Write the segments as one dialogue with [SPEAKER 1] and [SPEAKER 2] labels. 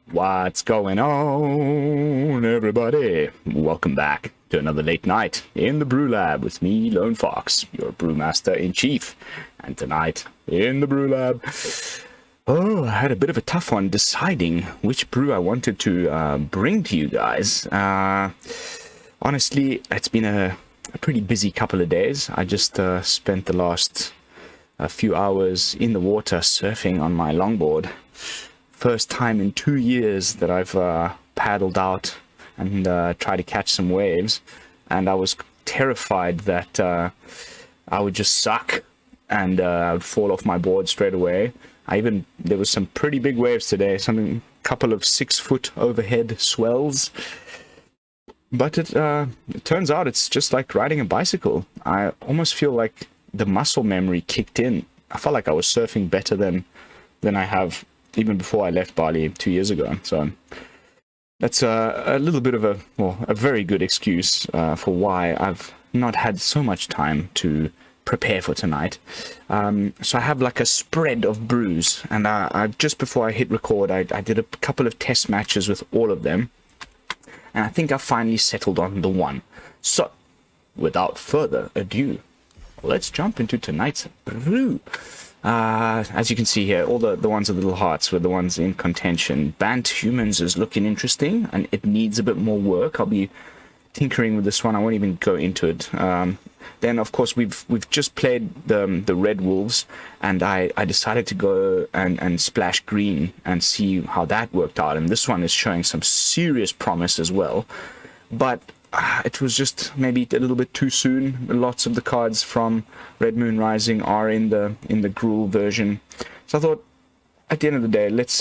[SPEAKER 1] What's going on, everybody? Welcome back to another late night in the BrewLab with me, Lone Fox, your Brewmaster-in-Chief. And tonight, in the BrewLab, I had a bit of a tough one deciding which brew I wanted to bring to you guys. Honestly, it's been a pretty busy couple of days. I just spent the last few hours in the water surfing on my longboard. First time in 2 years that I've paddled out and tried to catch some waves, and I was terrified that I would just suck and I would fall off my board straight away. There was some pretty big waves today, a couple of 6-foot overhead swells, but it turns out it's just like riding a bicycle. I almost feel like the muscle memory kicked in. I felt like I was surfing better than I have even before I left Bali 2 years ago. So that's a little bit of a very good excuse for why I've not had so much time to prepare for tonight. So I have like a spread of brews, and I just before I hit record, I did a couple of test matches with all of them, and I think I finally settled on the one. So without further ado, let's jump into tonight's brew. As you can see here, all the ones with little hearts were the ones in contention. Bant Humans is looking interesting, and it needs a bit more work. I'll be tinkering with this one. I won't even go into it. Then, of course, we've just played the Red Wolves, and I decided to go and splash green and see how that worked out. And this one is showing some serious promise as well. But it was just maybe a little bit too soon. Lots of the cards from Red Moon Rising are in the Gruul version, so I thought at the end of the day, let's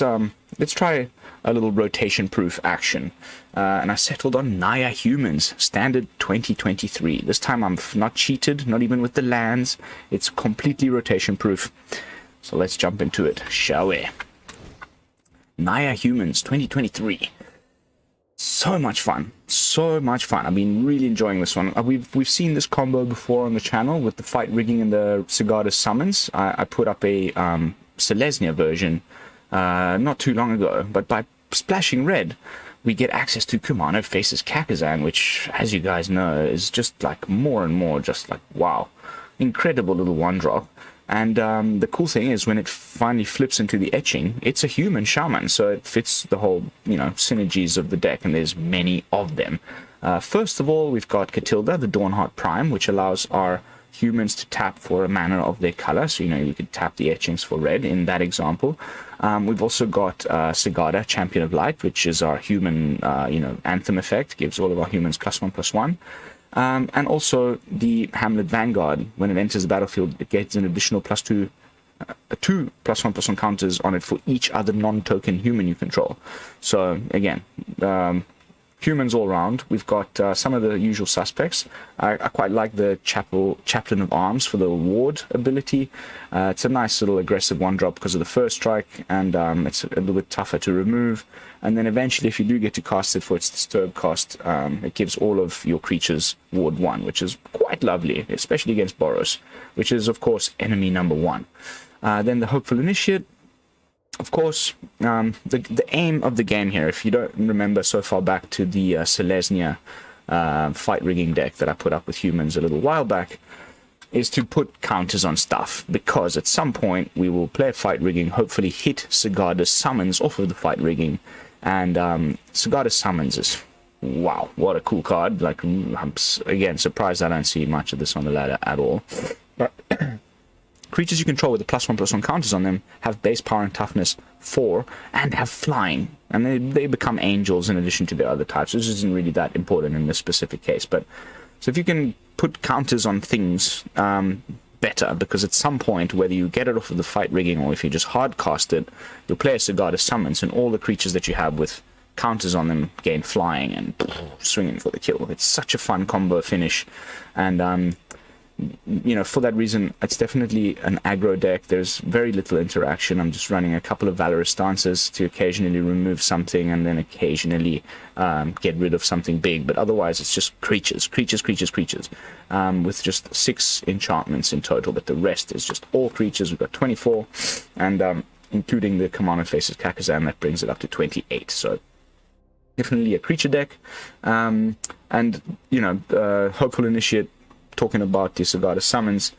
[SPEAKER 1] try a little rotation proof action, and I settled on Naya Humans Standard 2023. This time I'm not cheated, not even with the lands. It's completely rotation proof. So let's jump into it, shall we? Naya Humans 2023. So much fun, so much fun. I've been really enjoying this one. We've seen this combo before on the channel with the fight rigging and the Sigarda summons. I put up a Selesnya version not too long ago, but by splashing red, we get access to Kumano faces Kakkazan, which, as you guys know, is just like more and more just like, wow, incredible little one drop. And the cool thing is when it finally flips into the etching, it's a human shaman, so it fits the whole, synergies of the deck, and there's many of them. First of all, we've got Katilda, the Dawnhart Prime, which allows our humans to tap for a mana of their color. So, you could tap the etchings for red in that example. We've also got Sigarda, Champion of Light, which is our human, anthem effect, gives all of our humans +1/+1. And also the Hamlet Vanguard. When it enters the battlefield, it gets an additional +2, 2 +1/+1 counters on it for each other non-token human you control. So again, humans all round. We've got some of the usual suspects. I quite like the Chaplain of Alms for the ward ability. It's a nice little aggressive one drop because of the first strike, and it's a little bit tougher to remove. And then eventually, if you do get to cast it for its disturb cost, it gives all of your creatures ward 1, which is quite lovely, especially against Boros, which is, of course, enemy number 1. Then the Hopeful Initiate. Of course, the aim of the game here, if you don't remember so far back to the Selesnya fight rigging deck that I put up with humans a little while back, is to put counters on stuff, because at some point we will play fight rigging, hopefully hit Sigarda's summons off of the fight rigging, and Sigarda's summons is, wow, what a cool card. Like, I'm again surprised I don't see much of this on the ladder at all. But creatures you control with the +1/+1 counters on them have base power and toughness 4 and have flying, and they become angels in addition to their other types, which isn't really that important in this specific case. But so if you can put counters on things, better, because at some point, whether you get it off of the fight rigging or if you just hard cast it, you'll play a Sigarda summons, and all the creatures that you have with counters on them gain flying and swinging for the kill. It's such a fun combo finish, and for that reason, it's definitely an aggro deck. There's very little interaction. I'm just running a couple of Valorous Stances to occasionally remove something and then occasionally get rid of something big. But otherwise, it's just creatures, with just 6 enchantments in total. But the rest is just all creatures. We've got 24, and including the Kumano faces Kakkazan, that brings it up to 28. So definitely a creature deck. Hopeful Initiate, talking about the Sigarda summons,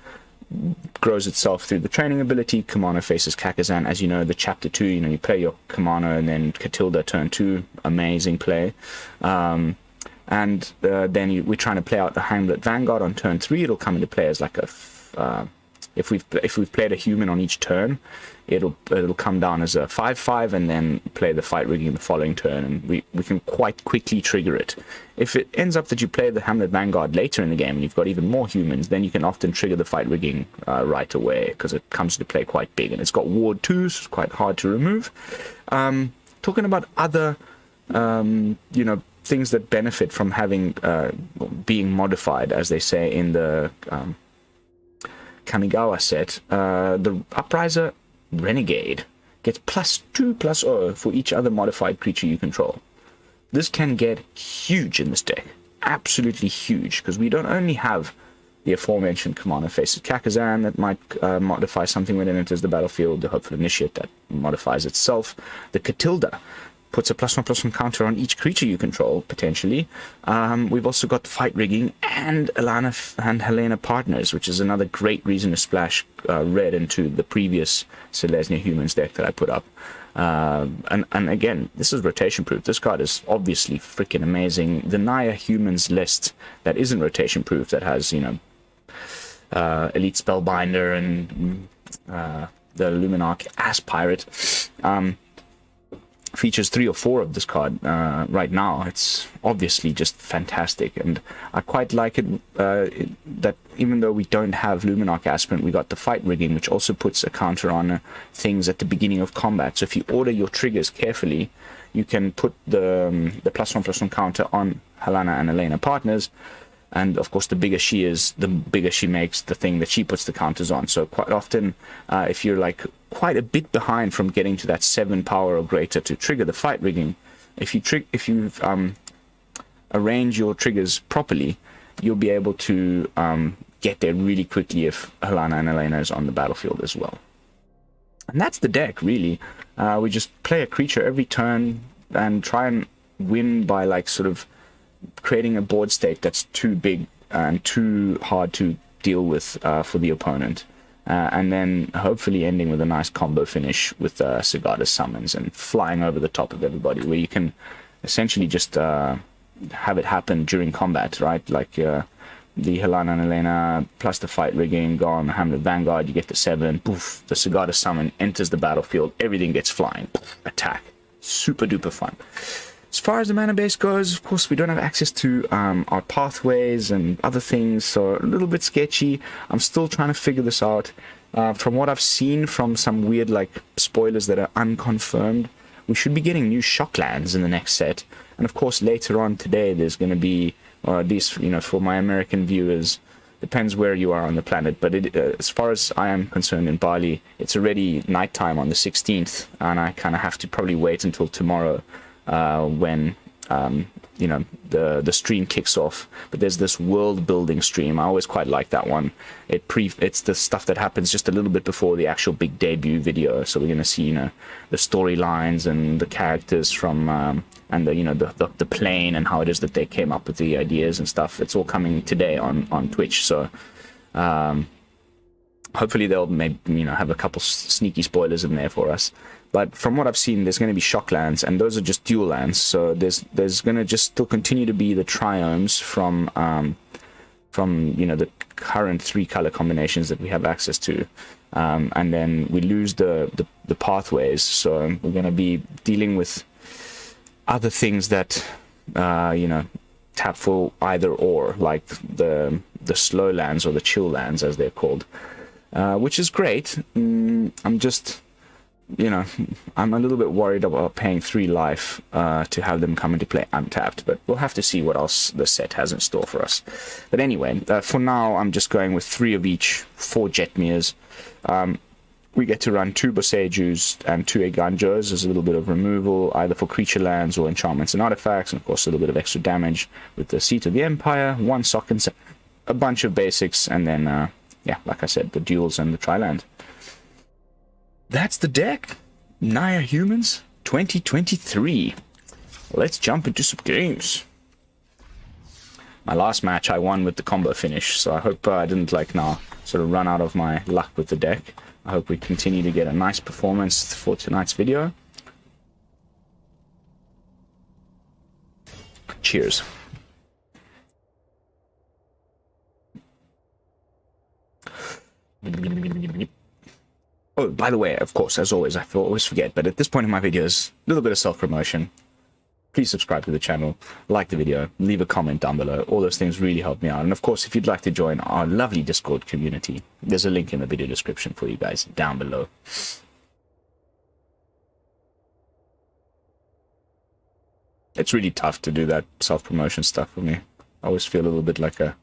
[SPEAKER 1] grows itself through the training ability. Kumano faces Kakkazan. As you know, the chapter 2, you play your Kumano and then Katilda turn 2. Amazing play. Then we're trying to play out the Hamlet Vanguard on turn 3. It'll come into play as like a... if we've played a human on each turn, it'll come down as a 5/5 and then play the fight rigging the following turn, and we can quite quickly trigger it. If it ends up that you play the Hamlet Vanguard later in the game and you've got even more humans, then you can often trigger the fight rigging right away, because it comes to play quite big, and it's got ward 2, so it's quite hard to remove. Talking about other things that benefit from having being modified, as they say in the Kamigawa set, the Upriser Renegade gets +2/+0 for each other modified creature you control. This can get huge in this deck, absolutely huge, because we don't only have the aforementioned Kumano faces Kakkazan that might modify something when it enters the battlefield, the Hopeful Initiate that modifies itself, the Katilda puts a +1/+1 counter on each creature you control, potentially. We've also got fight rigging and Alena and Halana partners, which is another great reason to splash red into the previous Naya Humans deck that I put up. And again, this is rotation proof. This card is obviously freaking amazing. The Naya Humans list that isn't rotation proof, that has, Elite Spellbinder and the Luminarch Aspirant, features 3 or 4 of this card right now. It's obviously just fantastic, and I quite like it that even though we don't have Luminarch Aspirant, we got the fight rigging, which also puts a counter on things at the beginning of combat. So if you order your triggers carefully, you can put the +1/+1 counter on Halana and Alena partners, and of course the bigger she is, the bigger she makes the thing that she puts the counters on. So quite often, if you're like quite a bit behind from getting to that 7 power or greater to trigger the fight rigging, if you arrange your triggers properly, you'll be able to get there really quickly if Halana and Alena is on the battlefield as well. And that's the deck, really. We just play a creature every turn and try and win by like sort of creating a board state that's too big and too hard to deal with for the opponent, and then hopefully ending with a nice combo finish with Sigarda summons and flying over the top of everybody, where you can essentially just have it happen during combat, right? Like the Halana and Alena plus the fight rigging, go on the Hamlet Vanguard, you get the 7, poof, the Sigarda summon enters the battlefield, everything gets flying, poof, attack. Super duper fun. As far as the mana base goes, of course, we don't have access to our pathways and other things, so a little bit sketchy. I'm still trying to figure this out. From what I've seen from some weird spoilers that are unconfirmed, we should be getting new Shocklands in the next set. And of course, later on today, there's going to be, or at least for my American viewers, depends where you are on the planet, but as far as I am concerned in Bali, it's already nighttime on the 16th, and I kind of have to probably wait until tomorrow when the stream kicks off. But there's this world building stream. I always quite like that one. It's the stuff that happens just a little bit before the actual big debut video, so we're going to see the storylines and the characters from and the plane and how it is that they came up with the ideas and stuff. It's all coming today on Twitch, so hopefully they'll maybe have a couple sneaky spoilers in there for us. But from what I've seen, there's going to be Shocklands, and those are just dual lands. So there's going to just still continue to be the triomes from the current 3 color combinations that we have access to, and then we lose the pathways. So we're going to be dealing with other things that tap for either or, like the slow lands or the chill lands as they're called, which is great. I'm just you know, I'm a little bit worried about paying 3 life to have them come into play untapped, but we'll have to see what else the set has in store for us. But anyway, for now, I'm just going with 3 of each, 4 Jetmirs. We get to run 2 Boseijus and 2 Eiganjos. There's a little bit of removal, either for creature lands or enchantments and artifacts, and of course a little bit of extra damage with the Seat of the Empire, 1 Sokenzan, a bunch of basics, and then, yeah, like I said, the duels and the tri-land. That's the deck. Naya Humans 2023. Let's jump into some games. My last match I won with the combo finish, so I hope I didn't sort of run out of my luck with the deck. I hope we continue to get a nice performance for tonight's video. Cheers. Oh, by the way, of course, as always, I always forget, but at this point in my videos, a little bit of self-promotion. Please subscribe to the channel, like the video, leave a comment down below. All those things really help me out. And of course, if you'd like to join our lovely Discord community, there's a link in the video description for you guys down below. It's really tough to do that self-promotion stuff for me. I always feel a little bit like a...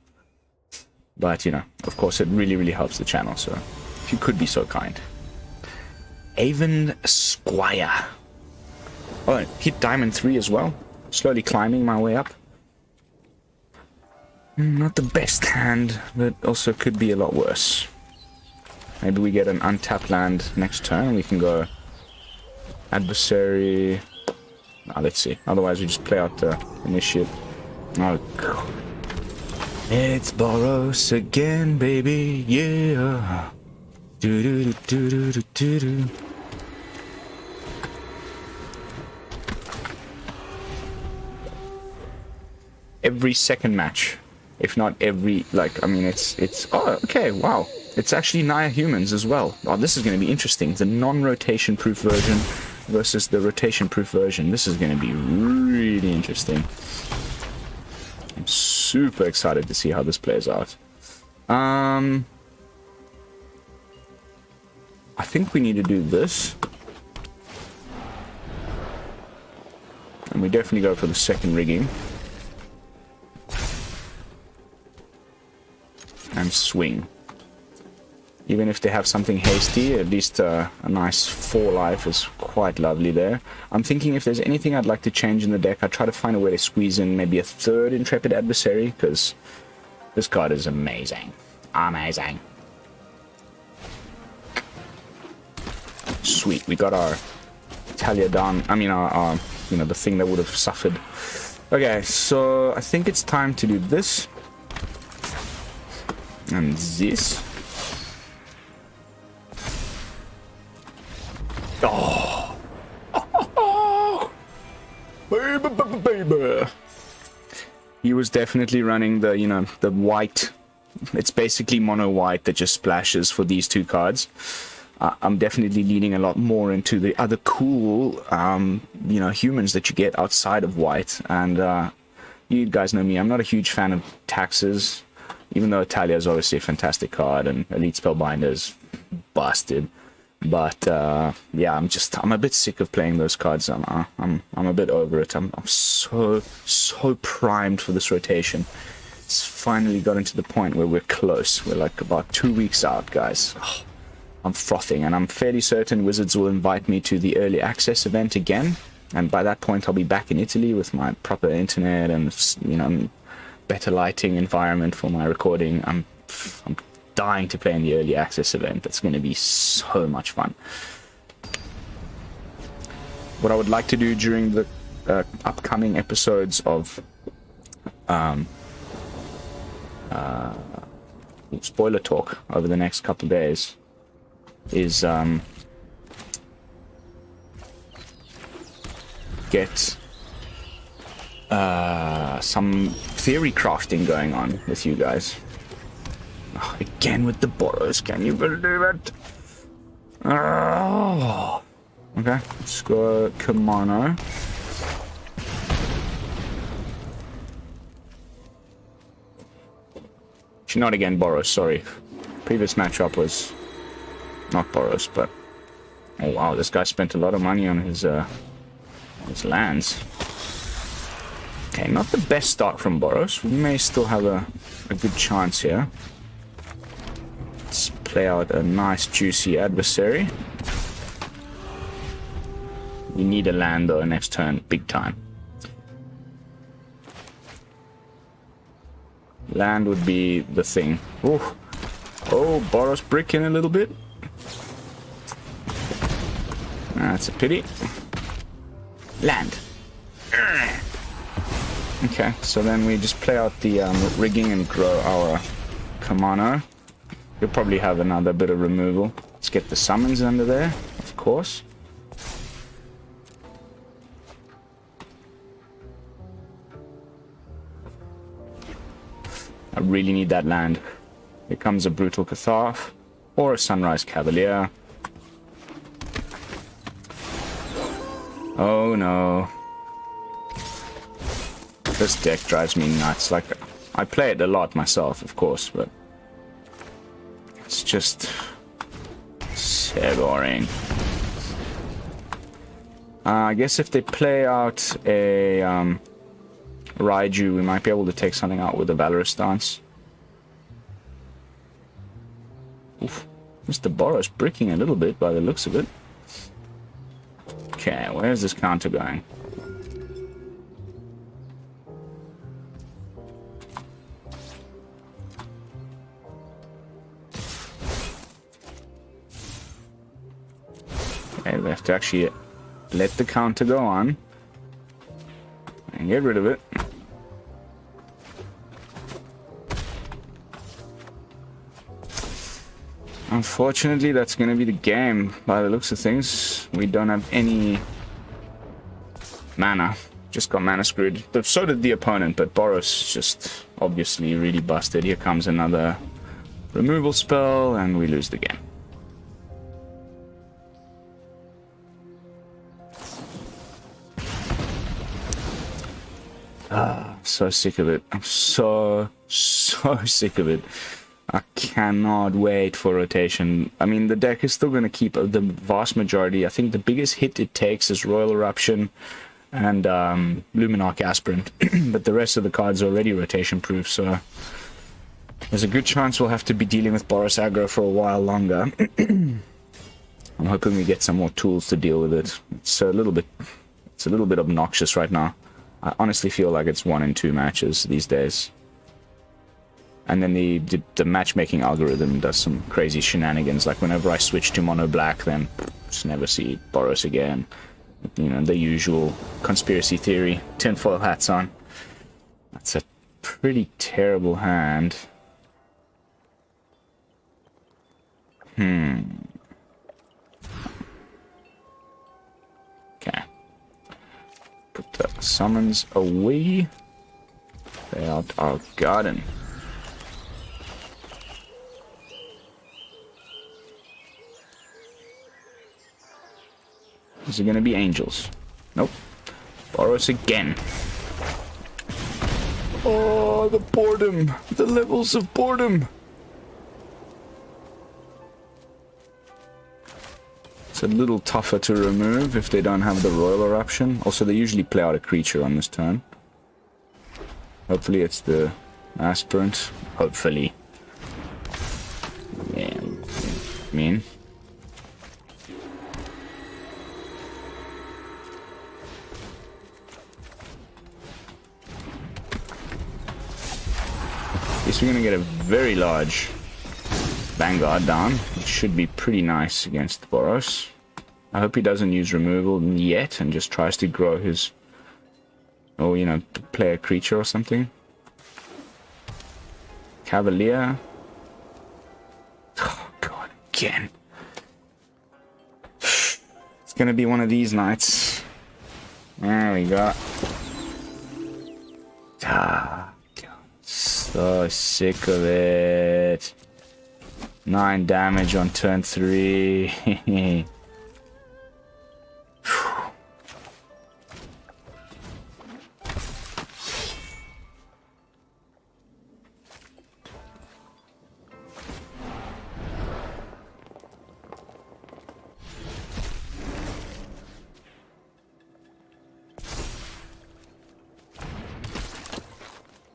[SPEAKER 1] But, you know, of course, it really, really helps the channel, so if you could be so kind. Avon Squire. Oh, hit Diamond 3 as well. Slowly climbing my way up. Not the best hand, but also could be a lot worse. Maybe we get an untapped land next turn and we can go Adversary. Now, let's see. Otherwise, we just play out the initiate. Oh, God. It's Boros again, baby. Yeah. Do do do do do do do. Every second match, if not every, I mean, it's, oh, okay, wow. It's actually Naya Humans as well. Oh, this is going to be interesting. The non-rotation proof version versus the rotation proof version. This is going to be really interesting. I'm super excited to see how this plays out. I think we need to do this. And we definitely go for the second rigging. And swing. Even if they have something hasty, at least a nice 4 life is quite lovely there. I'm thinking if there's anything I'd like to change in the deck, I'd try to find a way to squeeze in maybe a 3rd Intrepid Adversary, because this card is amazing. Amazing. Sweet, we got our Talia down. I mean, our you know, the thing that would have suffered. Okay, so I think it's time to do this. And this. Oh. Oh. Baby. He was definitely running the, you know, the white. It's basically mono white that just splashes for these 2 cards. I'm definitely leaning a lot more into the other cool, you know, humans that you get outside of white. And you guys know me, I'm not a huge fan of taxes. Even though Talia is obviously a fantastic card and Elite Spellbinder is busted, but yeah, I'm a bit sick of playing those cards. I'm a bit over it. I'm so primed for this rotation. It's finally gotten to the point where we're close. We're like about 2 weeks out, guys. Oh, I'm frothing, and I'm fairly certain Wizards will invite me to the early access event again. And by that point, I'll be back in Italy with my proper internet and, you know, better lighting environment for my recording. I'm dying to play in the early access event. That's going to be so much fun. What I would like to do during the upcoming episodes of spoiler talk over the next couple of days is get some theory crafting going on with you guys. Oh, again with the boros, can you believe it? Oh. Okay, let's go Kumano. Actually, not again Boros, sorry. Previous matchup was not Boros, but Oh wow, this guy spent a lot of money on his lands. Okay, not the best start from Boros. We may still have a good chance here. Let's play out a nice juicy adversary. We need a land though next turn, big time. Land would be the thing. Ooh. Oh, Boros bricking a little bit. That's a pity. Land. Okay, so then we just play out the rigging and grow our Kumano. You'll probably have another bit of removal. Let's get the summons under there, of course. I really need that land. Here comes a Brutal Catharth or a Sunrise Cavalier. Oh no. This deck drives me nuts. Like, I play it a lot myself, of course, but it's just so boring. I guess if they play out a Raiju, we might be able to take something out with a Valorous Stance. Oof. Mr. Boros bricking a little bit by the looks of it. Okay, where's this counter going? Okay, we have to actually let the counter go on and get rid of it. Unfortunately, that's going to be the game by the looks of things. We don't have any mana. Just got mana screwed. So did the opponent, but Boros just obviously really busted. Here comes another removal spell, and we lose the game. I'm so sick of it. I'm so sick of it. I cannot wait for rotation. I mean, the deck is still going to keep the vast majority. I think the biggest hit it takes is Royal Eruption and Luminarch Aspirant. But the rest of the cards are already rotation proof, so there's a good chance we'll have to be dealing with Boros aggro for a while longer. I'm hoping we get some more tools to deal with it. It's a little bit obnoxious right now. I honestly feel like it's 1 in 2 matches these days. And then the matchmaking algorithm does some crazy shenanigans. Like whenever I switch to mono black, then just never see Boros again. You know, the usual conspiracy theory, tinfoil hats on. That's a pretty terrible hand. Okay. Put the summons away. Play out our garden. Is it going to be angels? Nope. Boros again. Oh, the boredom. The levels of boredom. It's a little tougher to remove if they don't have the Royal Eruption. Also, they usually play out a creature on this turn. Hopefully it's the Aspirant. Hopefully. Yeah, I mean... At least we're going to get a very large Vanguard down, which should be pretty nice against Boros. I hope he doesn't use removal yet and just tries to grow his... or, you know, play a creature or something. Cavalier. Oh, God, again. It's going to be one of these nights. There we go. So sick of it. 9 damage on turn 3.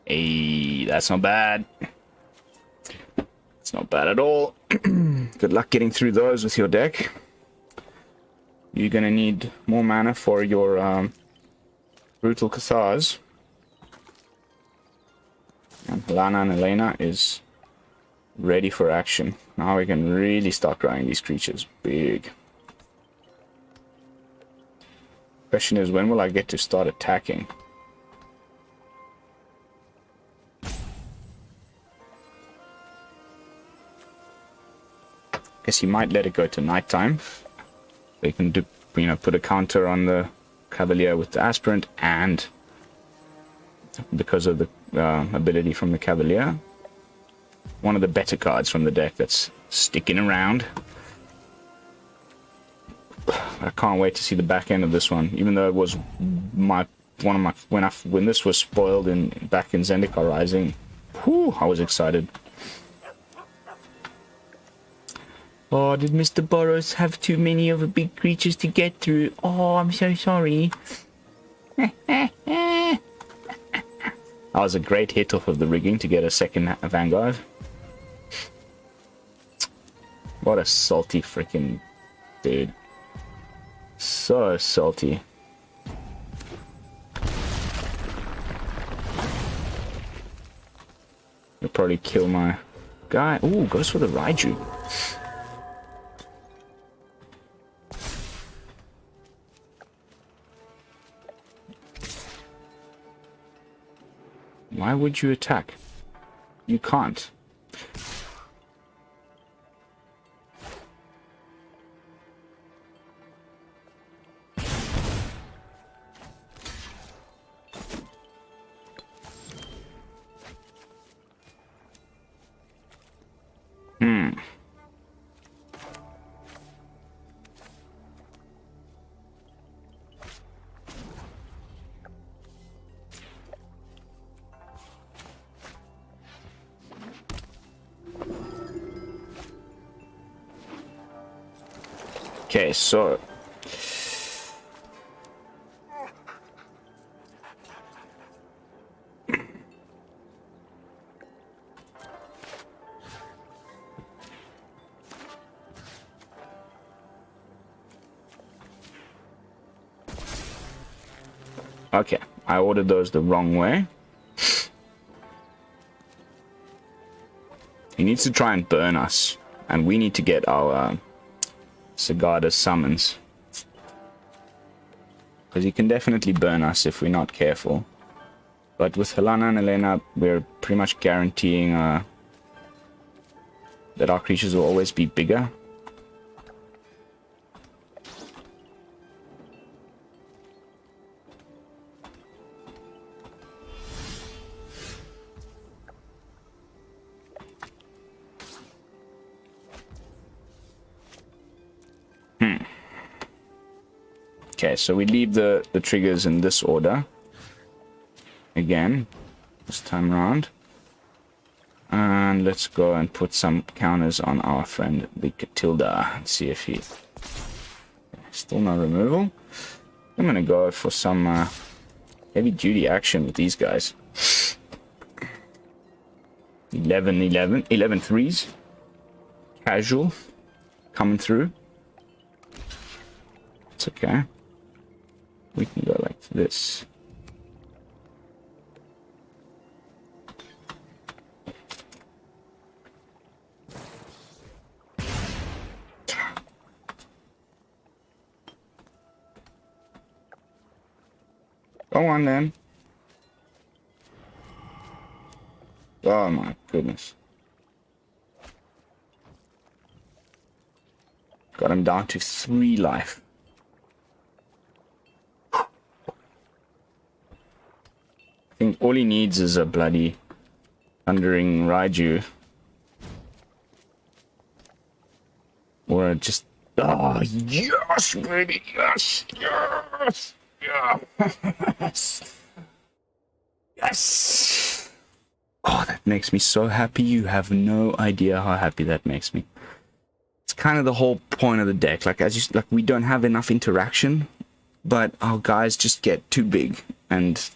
[SPEAKER 1] Hey, that's not bad. It's not bad at all. Good luck getting through those with your deck. You're gonna need more mana for your Brutal Cathars. And Halana and Alena is ready for action. Now we can really start growing these creatures big. Question is, when will I get to start attacking? Guess he might let it go to nighttime. They can do, you know, put a counter on the Cavalier with the Aspirant, and because of the ability from the Cavalier, one of the better cards from the deck that's sticking around. I can't wait to see the back end of this one, even though it was when this was spoiled back in Zendikar Rising. Whew, I was excited. Oh, did Mr. Boros have too many of the big creatures to get through? Oh, I'm so sorry. That was a great hit off of the rigging to get a second Vanguard. What a salty freaking dude. So salty. He'll probably kill my guy. Ooh, goes for the Raiju. Why would you attack? You can't. Okay, so okay, I ordered those the wrong way. He needs to try and burn us, and we need to get our Sigarda summons, because he can definitely burn us if we're not careful. But with Halana and Alena, we're pretty much guaranteeing that our creatures will always be bigger. Okay, so we leave the triggers in this order. Again, this time around. And let's go and put some counters on our friend, the Katilda. Let's see if he... Still no removal. I'm gonna go for some heavy-duty action with these guys. 11 threes. Casual. Coming through. It's okay. We can go like this. Go on then. Oh my goodness. Got him down to 3 life. I think all he needs is a bloody Thundering Raiju. Or just... Oh, yes, baby! Yes! Yes! Yes! Yes! Oh, that makes me so happy. You have no idea how happy that makes me. It's kind of the whole point of the deck. Like, we don't have enough interaction, but our guys just get too big, and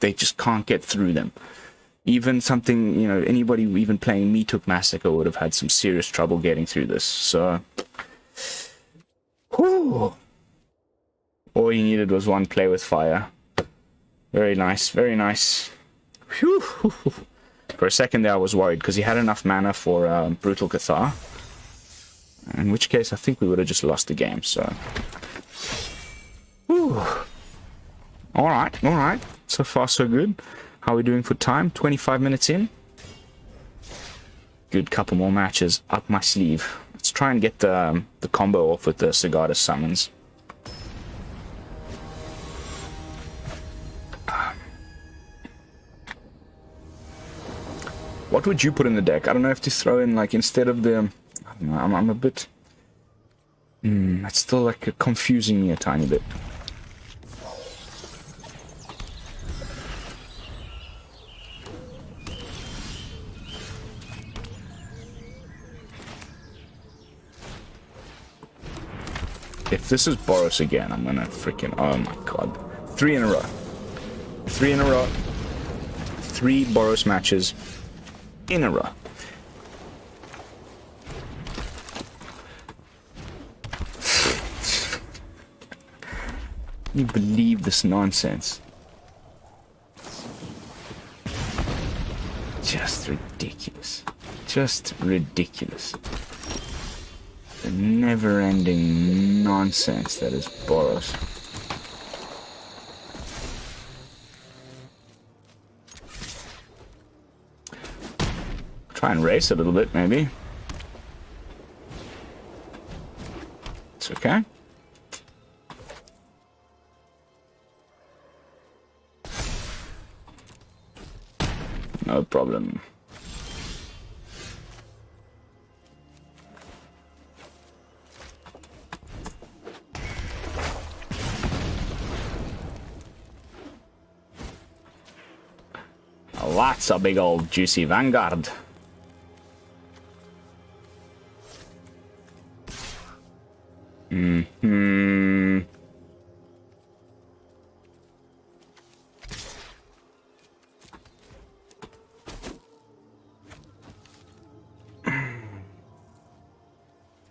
[SPEAKER 1] they just can't get through them. Even something, you know, anybody even playing Me Took Massacre would have had some serious trouble getting through this. So, whew. All he needed was one play with fire. Very nice, very nice. Whew. For a second there I was worried because he had enough mana for Brutal Cathar. In which case I think we would have just lost the game, so... Alright, alright. So far so good. How are we doing for time? 25 minutes in. Good couple more matches up my sleeve. Let's try and get the combo off with the Sigarda summons. What would you put in the deck? I don't know if to throw in, like, instead of the... I don't know, I'm a bit... it's still, like, confusing me a tiny bit. If this is Boros again, I'm gonna freaking... Oh my god. 3 in a row. 3 in a row. 3 Boros matches in a row. Can you believe this nonsense? Just ridiculous. Just ridiculous. The never-ending nonsense that is Boros. Try and race a little bit, maybe. It's okay. No problem. That's a big old juicy Vanguard.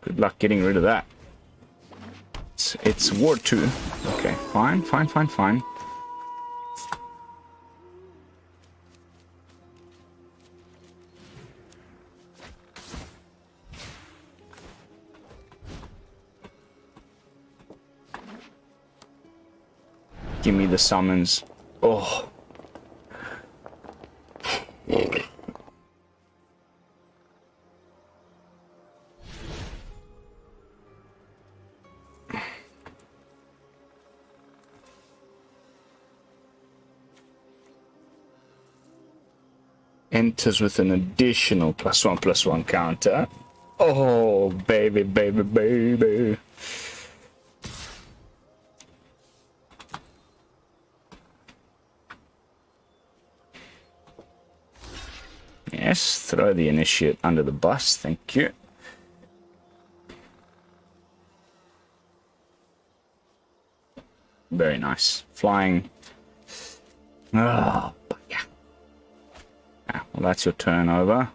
[SPEAKER 1] Good luck getting rid of that. It's Ward 2. Okay, fine. Give me the summons. Oh. Enters with an additional +1/+1 counter. Oh, baby, baby, baby. Yes, throw the initiate under the bus, thank you. Very nice. Flying. Oh, yeah. Ah, well, that's your turn over.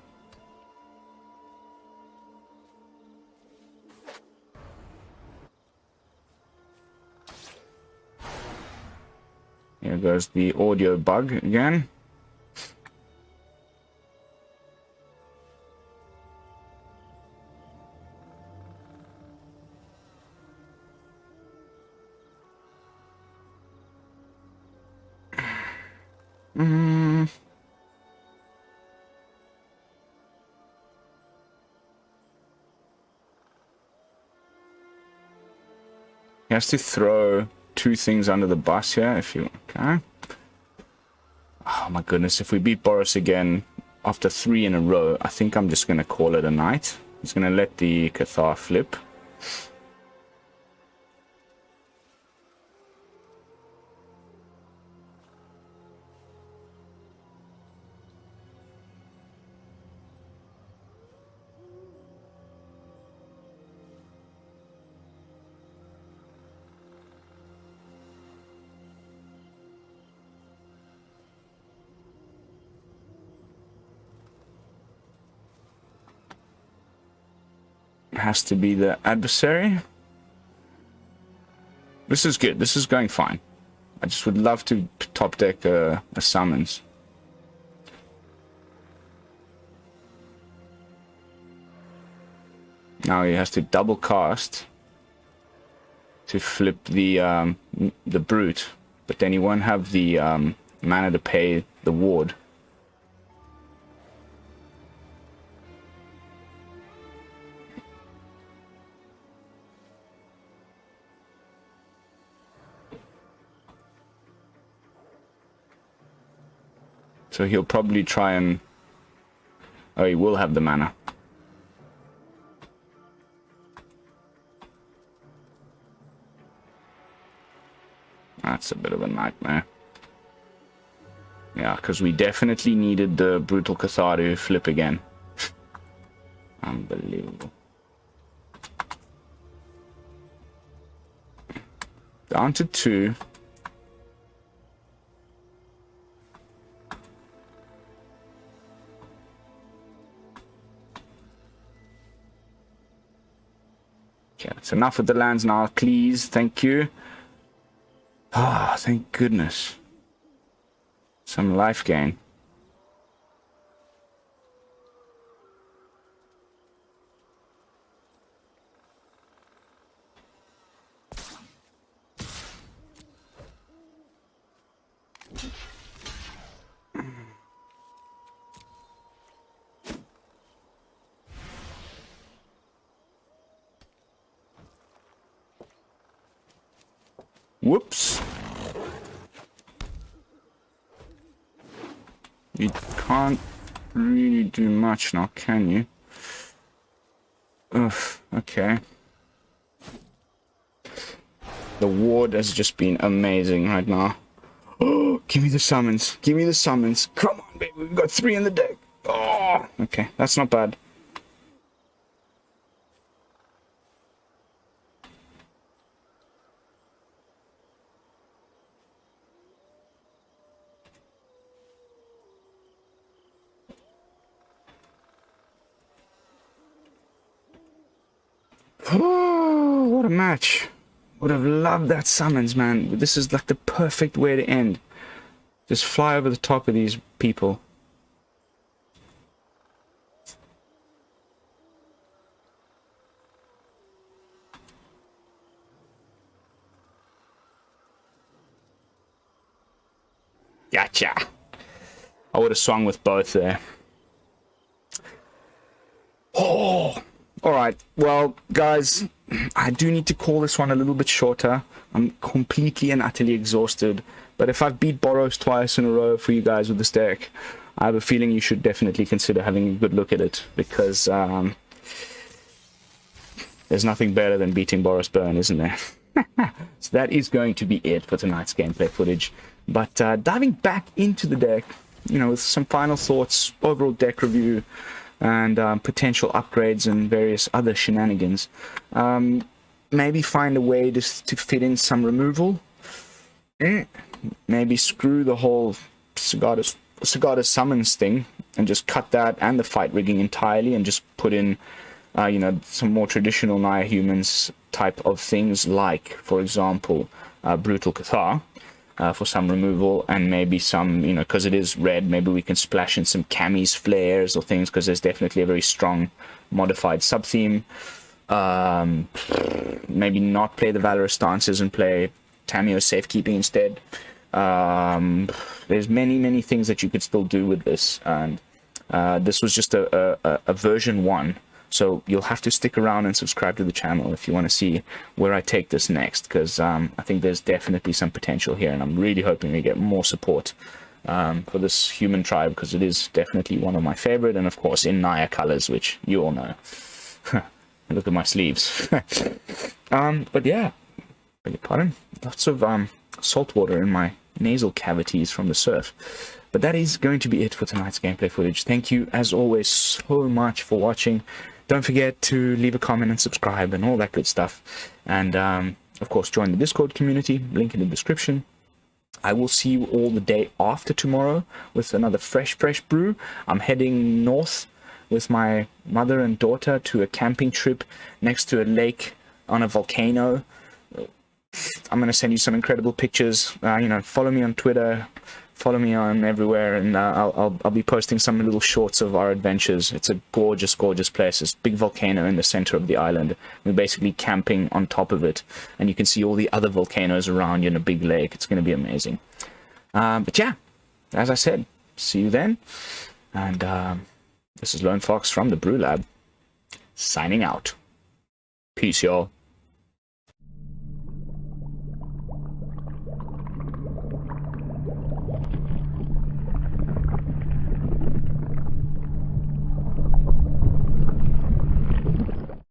[SPEAKER 1] Here goes the audio bug again. He has to throw 2 things under the bus here if you... Okay. Oh my goodness, if we beat Boros again after 3 in a row, I think I'm just going to call it a night. He's going to let the Cathar flip. has to be the adversary. This is good. This is going fine. I just would love to top deck a summons. Now he has to double cast to flip the brute, but then he won't have the mana to pay the ward. So he'll probably try and... Oh, he will have the mana. That's a bit of a nightmare. Yeah, because we definitely needed the Brutal Cathar to flip again. Unbelievable. Down to 2. Okay, that's enough with the lands now, please. Thank you. Ah, thank goodness. Some life gain. Whoops. You can't really do much now, can you? Ugh, okay. The ward has just been amazing right now. Oh, give me the summons. Give me the summons. Come on, baby. We've got 3 in the deck. Oh, okay. That's not bad. Oh, what a match. Would have loved that summons, man. This is like the perfect way to end. Just fly over the top of these people. Gotcha. I would have swung with both there. Oh. Alright, well, guys, I do need to call this one a little bit shorter. I'm completely and utterly exhausted. But if I've beat Boros twice in a row for you guys with this deck, I have a feeling you should definitely consider having a good look at it. Because there's nothing better than beating Boros Burn, isn't there? So that is going to be it for tonight's gameplay footage. But diving back into the deck, you know, with some final thoughts, overall deck review, and potential upgrades and various other shenanigans. Maybe find a way to fit in some removal. Maybe screw the whole Sigarda summons thing and just cut that and the fight rigging entirely and just put in, you know, some more traditional Naya Humans type of things, like, for example, Brutal Cathar. For some removal, and maybe some, you know, because it is red, maybe we can splash in some Cammy's flares or things, because there's definitely a very strong modified sub-theme. Maybe not play the Valorous Stances and play Tamio Safekeeping instead. There's many things that you could still do with this, and this was just a version 1. So you'll have to stick around and subscribe to the channel if you want to see where I take this next, because I think there's definitely some potential here, and I'm really hoping we get more support for this human tribe, because it is definitely one of my favorite, and of course in Naya colors, which you all know. Look at my sleeves. But yeah, beg your pardon, lots of salt water in my nasal cavities from the surf. But that is going to be it for tonight's gameplay footage. Thank you, as always, so much for watching. Don't forget to leave a comment and subscribe and all that good stuff. And, of course, join the Discord community, link in the description. I will see you all the day after tomorrow with another fresh brew. I'm heading north with my mother and daughter to a camping trip next to a lake on a volcano. I'm going to send you some incredible pictures. You know, follow me on Twitter, follow me on everywhere, and I'll be posting some little shorts of our adventures. It's a gorgeous, gorgeous place. It's a big volcano in the center of the island. We're basically camping on top of it, and you can see all the other volcanoes around you in a big lake. It's going to be amazing. But yeah, as I said, see you then. And this is Lone Fox from the BrewLab, signing out. Peace, y'all.